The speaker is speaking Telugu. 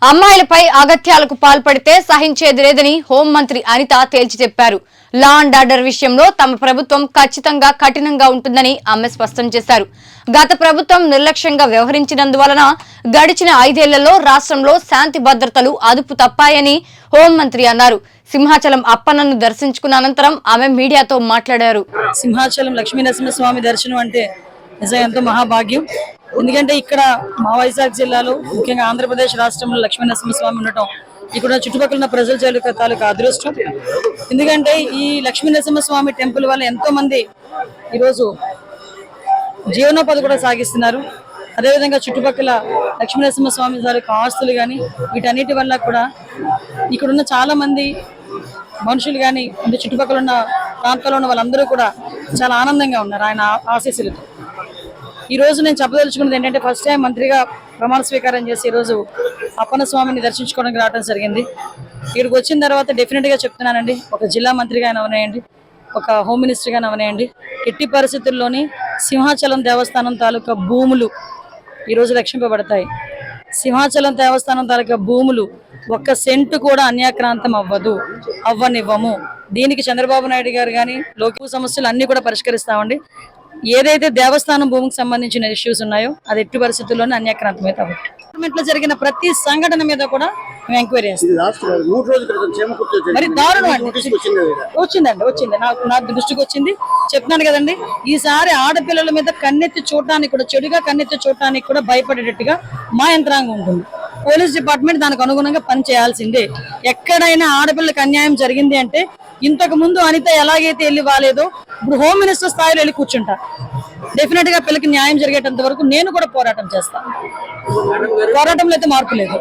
అమ్మాయిలపై అగత్యాలకు పాల్పడితే సహించేది లేదని హోంమంత్రి అనిత తేల్చి చెప్పారు. లా అండ్ ఆర్డర్ విషయంలో తమ ప్రభుత్వం ఖచ్చితంగా కఠినంగా ఉంటుందని ఆమె స్పష్టం చేశారు. గత ప్రభుత్వం నిర్లక్ష్యంగా వ్యవహరించినందువలన గడిచిన 5 ఏళ్లలో రాష్ట్రంలో శాంతి భద్రతలు అదుపు తప్పాయని హోంమంత్రి అన్నారు. సింహాచలం అప్పన్నను దర్శించుకున్న అనంతరం ఆమె మీడియాతో మాట్లాడారు. సింహాచలం లక్ష్మీనరసింహస్వామి దర్శనం అంటే నిజంగా ఎంతో మహాభాగ్యం. ఎందుకంటే ఇక్కడ మా వైజాగ్ జిల్లాలో ముఖ్యంగా ఆంధ్రప్రదేశ్ రాష్ట్రంలో లక్ష్మీనరసింహస్వామి ఉండటం ఇక్కడ చుట్టుపక్కల ఉన్న ప్రజల తాలూకా అదృష్టం. ఎందుకంటే ఈ లక్ష్మీనరసింహస్వామి టెంపుల్ వల్ల ఎంతో మంది ఈరోజు జీవనోపాధి కూడా సాగిస్తున్నారు. అదేవిధంగా చుట్టుపక్కల లక్ష్మీనరసింహస్వామి తాలూకా ఆస్తులు కానీ వీటన్నిటి వల్ల కూడా ఇక్కడున్న చాలా మంది మనుషులు కానీ అంటే చుట్టుపక్కల ఉన్న ప్రాంతాల్లో ఉన్న వాళ్ళందరూ కూడా చాలా ఆనందంగా ఉన్నారు ఆయన ఆశీస్సులతో. ఈ రోజు నేను చెప్పదలుచుకున్నది ఏంటంటే ఫస్ట్ టైం మంత్రిగా ప్రమాణ స్వీకారం చేసి ఈరోజు అప్పన్న స్వామిని దర్శించుకోవడానికి రావడం జరిగింది. ఇక్కడికి వచ్చిన తర్వాత డెఫినెట్గా చెప్తున్నానండి, ఒక జిల్లా మంత్రిగా అవనేయండి, ఒక హోమ్ మినిస్టర్గా అవనేయండి, ఎట్టి పరిస్థితుల్లోని సింహాచలం దేవస్థానం తాలూకా భూములు ఈరోజు రక్షింపబడతాయి. సింహాచలం దేవస్థానం తాలూకా భూములు ఒక్క సెంటు కూడా అన్యాక్రాంతం అవ్వనివ్వము. దీనికి చంద్రబాబు నాయుడు గారు కానీ లోక సమస్యలు అన్ని కూడా పరిష్కరిస్తామండి. ఏదైతే దేవస్థానం భూమికి సంబంధించిన ఇష్యూస్ ఉన్నాయో అది ఎట్టి పరిస్థితుల్లోనే అన్యాక్రాంతమే కాబట్టి గవర్నమెంట్ లో జరిగిన ప్రతి సంఘటన మీద కూడా మేము ఎంక్వైరీ చేస్తాం. మరి దారుణం అండి వచ్చింది నా దృష్టికి వచ్చింది. చెప్తున్నాను కదండి, ఈసారి ఆడపిల్లల మీద కన్నెత్తి చూడటానికి కూడా చెడుగా కన్నెత్తి చూడటానికి కూడా భయపడేటట్టుగా మా యంత్రాంగం ఉంటుంది. పోలీస్ డిపార్ట్మెంట్ దానికి అనుగుణంగా పని చేయాల్సిందే. ఎక్కడైనా ఆడపిల్లలకు అన్యాయం జరిగింది అంటే ఇంతకు ముందు అనిత ఎలాగైతే వెళ్ళి వాలేదో ఇప్పుడు హోమ్ మినిస్టర్ స్థాయిలో వెళ్ళి కూర్చుంటా. డెఫినెట్ గా పిల్లకి న్యాయం జరిగేటంత వరకు నేను కూడా పోరాటం చేస్తాను. పోరాటంలో అయితే మార్పు లేదు.